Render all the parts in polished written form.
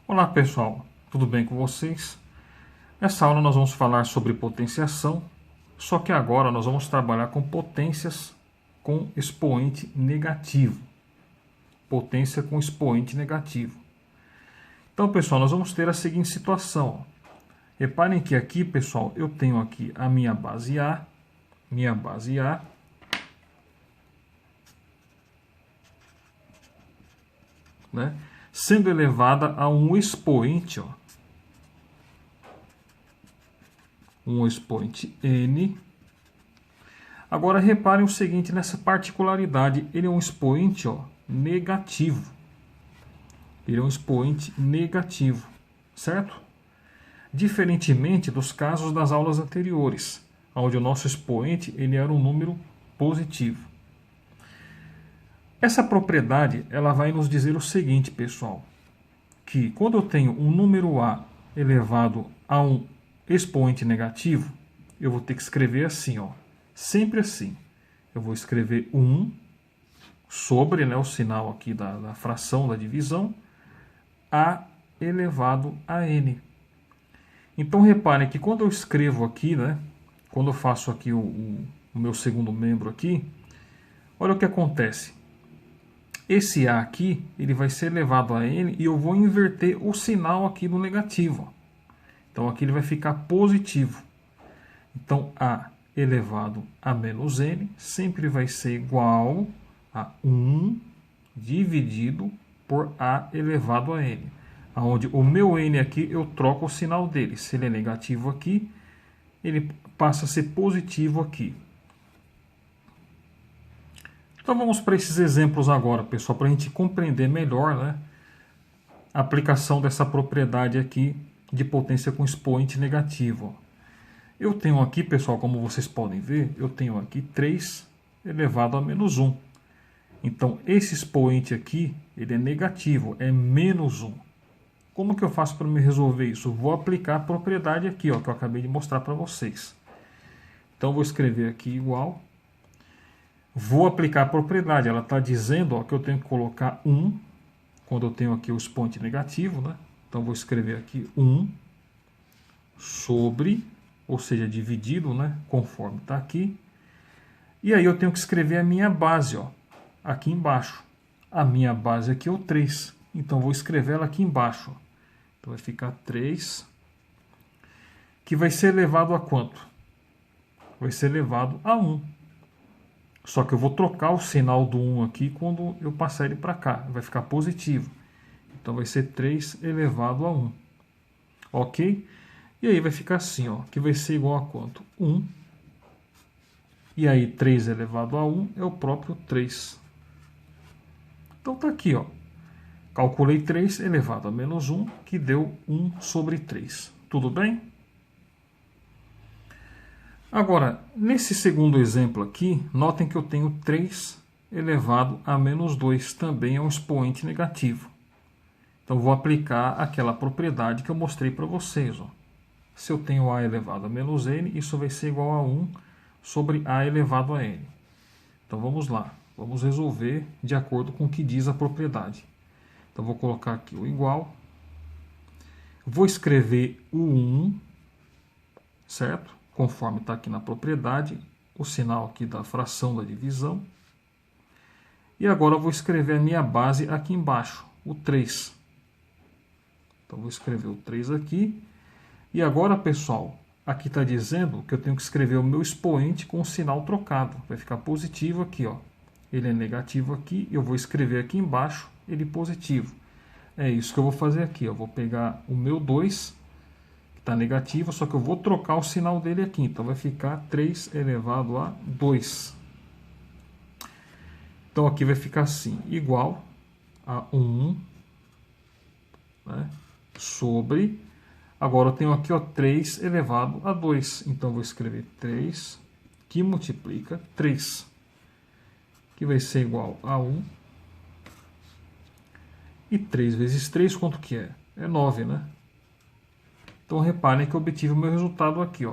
Olá pessoal, tudo bem com vocês? Nessa aula nós vamos falar sobre potenciação, só que agora nós vamos trabalhar com potências com expoente negativo. Potência com expoente negativo. Então pessoal, nós vamos ter a seguinte situação. Reparem que aqui pessoal, eu tenho aqui a minha base A, né, sendo elevada a um expoente, um expoente n. Agora reparem o seguinte, nessa particularidade, ele é um expoente negativo. Ele é um expoente negativo, certo? Diferentemente dos casos das aulas anteriores, onde o nosso expoente ele era um número positivo. Essa propriedade ela vai nos dizer o seguinte, pessoal, que quando eu tenho um número A elevado a um expoente negativo, eu vou ter que escrever assim, sempre assim. Eu vou escrever 1 sobre, o sinal aqui da fração da divisão, A elevado a N. Então reparem que quando eu escrevo aqui, quando eu faço aqui o meu segundo membro aqui, olha o que acontece. Esse A aqui, ele vai ser elevado a N e eu vou inverter o sinal aqui do negativo. Então aqui ele vai ficar positivo. Então A elevado a menos N sempre vai ser igual a 1 dividido por A elevado a N. Onde o meu N aqui eu troco o sinal dele. Se ele é negativo aqui, ele passa a ser positivo aqui. Então vamos para esses exemplos agora, pessoal, para a gente compreender melhor a aplicação dessa propriedade aqui de potência com expoente negativo. Eu tenho aqui, pessoal, como vocês podem ver, eu tenho aqui 3 elevado a menos 1. Então esse expoente aqui, ele é negativo, é menos 1. Como que eu faço para me resolver isso? Eu vou aplicar a propriedade aqui, que eu acabei de mostrar para vocês. Então vou escrever aqui igual. Vou aplicar a propriedade, ela está dizendo que eu tenho que colocar 1, quando eu tenho aqui o expoente negativo, Então vou escrever aqui 1 sobre, ou seja, dividido, conforme está aqui. E aí eu tenho que escrever a minha base, aqui embaixo. A minha base aqui é o 3, então vou escrever ela aqui embaixo. Então vai ficar 3, que vai ser elevado a quanto? Vai ser elevado a 1. Só que eu vou trocar o sinal do 1 aqui quando eu passar ele para cá. Vai ficar positivo. Então vai ser 3 elevado a 1. Ok? E aí vai ficar assim, que vai ser igual a quanto? 1. E aí 3 elevado a 1 é o próprio 3. Então tá aqui, Calculei 3 elevado a menos 1, que deu 1 sobre 3. Tudo bem? Agora, nesse segundo exemplo aqui, notem que eu tenho 3 elevado a menos 2, também é um expoente negativo. Então, vou aplicar aquela propriedade que eu mostrei para vocês. Se eu tenho A elevado a menos N, isso vai ser igual a 1 sobre A elevado a N. Então, vamos lá. Vamos resolver de acordo com o que diz a propriedade. Então, vou colocar aqui o igual. Vou escrever o 1, certo? Conforme está aqui na propriedade, o sinal aqui da fração da divisão. E agora eu vou escrever a minha base aqui embaixo, o 3. Então, vou escrever o 3 aqui. E agora, pessoal, aqui está dizendo que eu tenho que escrever o meu expoente com o sinal trocado. Vai ficar positivo aqui, Ele é negativo aqui, eu vou escrever aqui embaixo ele positivo. É isso que eu vou fazer aqui, Eu vou pegar o meu 2, está negativo, só que eu vou trocar o sinal dele aqui. Então vai ficar 3 elevado a 2. Então aqui vai ficar assim, igual a 1, sobre... Agora eu tenho aqui 3 elevado a 2. Então vou escrever 3, que multiplica 3, que vai ser igual a 1. E 3 vezes 3, quanto que é? É 9, Então, reparem que eu obtive o meu resultado aqui.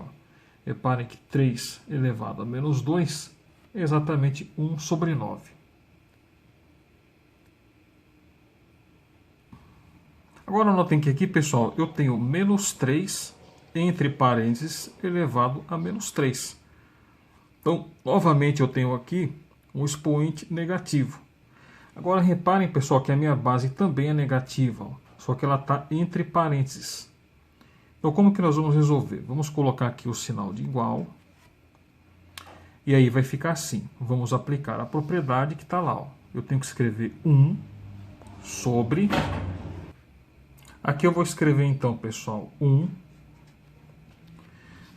Reparem que 3 elevado a menos 2 é exatamente 1 sobre 9. Agora notem que aqui, pessoal, eu tenho menos 3 entre parênteses elevado a menos 3. Então, novamente eu tenho aqui um expoente negativo. Agora reparem, pessoal, que a minha base também é negativa, ó, só que ela está entre parênteses. Então, como que nós vamos resolver? Vamos colocar aqui o sinal de igual. E aí vai ficar assim. Vamos aplicar a propriedade que está lá, ó. Eu tenho que escrever 1 sobre... Aqui eu vou escrever então, pessoal, 1.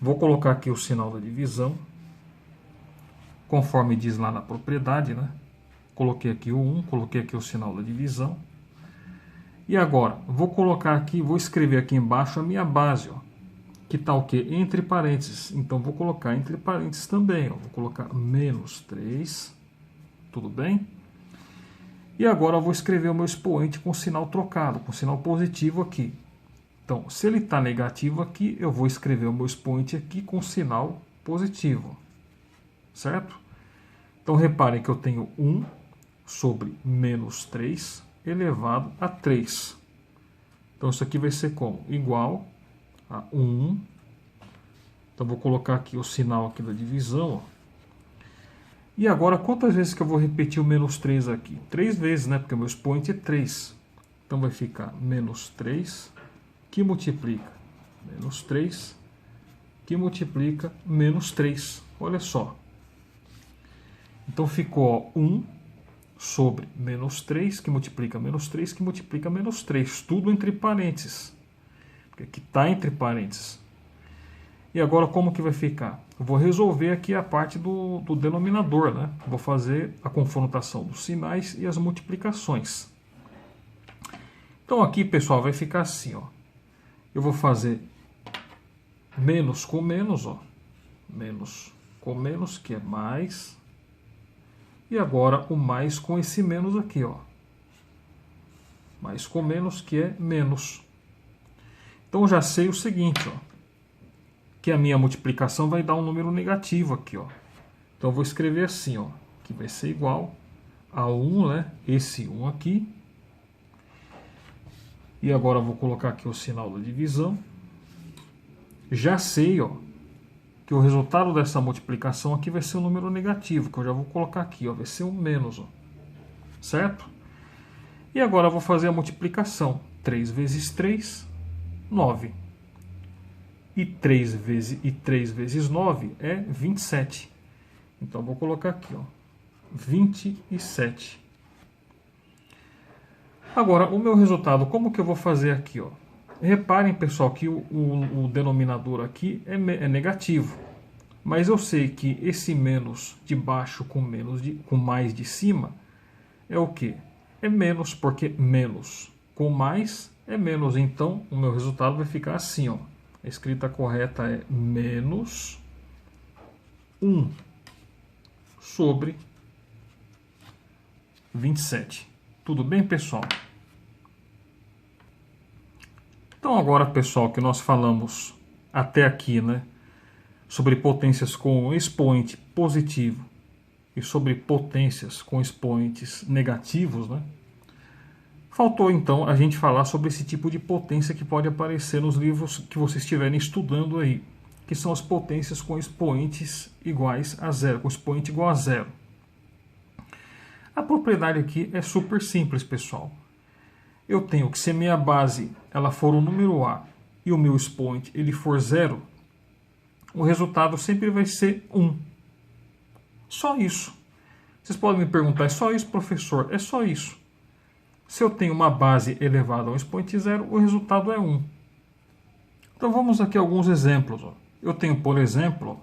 Vou colocar aqui o sinal da divisão, conforme diz lá na propriedade, né? Coloquei aqui o 1, coloquei aqui o sinal da divisão. E agora, vou colocar aqui, vou escrever aqui embaixo a minha base, ó, que está o quê? Entre parênteses. Então, vou colocar entre parênteses também, ó. Vou colocar menos 3, tudo bem? E agora eu vou escrever o meu expoente com sinal trocado, com sinal positivo aqui. Então, se ele está negativo aqui, eu vou escrever o meu expoente aqui com sinal positivo. Certo? Então, reparem que eu tenho 1 sobre menos 3 elevado a 3. Então, isso aqui vai ser como? Igual a 1. Então, vou colocar aqui o sinal aqui da divisão, ó. E agora, quantas vezes que eu vou repetir o menos 3 aqui? 3 vezes, né? Porque o meu expoente é 3. Então, vai ficar menos 3, que multiplica menos 3, que multiplica menos 3. Olha só. Então, ficou ó, 1 sobre menos 3, que multiplica menos 3, que multiplica menos 3. Tudo entre parênteses. Porque aqui está entre parênteses. E agora como que vai ficar? Eu vou resolver aqui a parte do denominador, né? Vou fazer a confrontação dos sinais e as multiplicações. Então aqui, pessoal, vai ficar assim, ó. Eu vou fazer menos com menos, ó. Menos com menos, que é mais. E agora o mais com esse menos aqui, ó. Mais com menos, que é menos. Então eu já sei o seguinte, ó. Que a minha multiplicação vai dar um número negativo aqui, ó. Então eu vou escrever assim, ó, que vai ser igual a 1, né? Esse 1 aqui. E agora eu vou colocar aqui o sinal da divisão. Já sei, ó, que o resultado dessa multiplicação aqui vai ser um número negativo, que eu já vou colocar aqui, ó, vai ser um menos, ó. Certo? E agora eu vou fazer a multiplicação. 3 vezes 3, 9. E 3 vezes 9 é 27. Então, vou colocar aqui, ó, 27. Agora, o meu resultado, como que eu vou fazer aqui, ó? Reparem, pessoal, que o denominador aqui é negativo. Mas eu sei que esse menos de baixo com mais de cima é o quê? É menos, porque menos com mais é menos. Então, o meu resultado vai ficar assim, ó. A escrita correta é menos 1 sobre 27. Tudo bem, pessoal? Então agora, pessoal, que nós falamos até aqui, né, sobre potências com expoente positivo e sobre potências com expoentes negativos, né? Faltou, então, a gente falar sobre esse tipo de potência que pode aparecer nos livros que vocês estiverem estudando aí, que são as potências com expoentes iguais a zero, com expoente igual a zero. A propriedade aqui é super simples, pessoal. Eu tenho que, se a minha base ela for o número A e o meu expoente ele for zero, o resultado sempre vai ser 1. Só isso. Vocês podem me perguntar, é só isso, professor? É só isso. Se eu tenho uma base elevada a um expoente zero, o resultado é 1. Então vamos aqui a alguns exemplos. Ó. Eu tenho, por exemplo,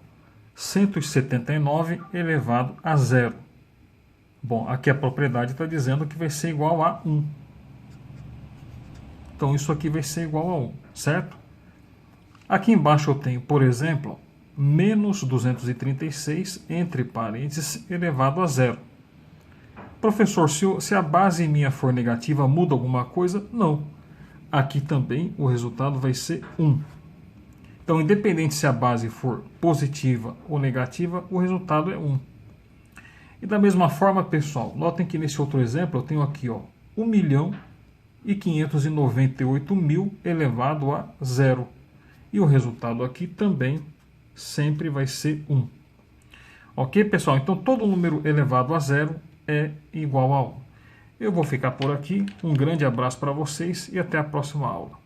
179 elevado a zero. Bom, aqui a propriedade está dizendo que vai ser igual a 1. Então isso aqui vai ser igual a 1, certo? Aqui embaixo eu tenho, por exemplo, menos 236 entre parênteses elevado a zero. Professor, se a base minha for negativa, muda alguma coisa? Não. Aqui também o resultado vai ser 1. Então, independente se a base for positiva ou negativa, o resultado é 1. E da mesma forma, pessoal, notem que nesse outro exemplo eu tenho aqui, ó, 1 milhão e 598.000 elevado a zero. E o resultado aqui também sempre vai ser 1. Ok, pessoal? Então, todo número elevado a zero é igual a 1. Eu vou ficar por aqui. Um grande abraço para vocês e até a próxima aula.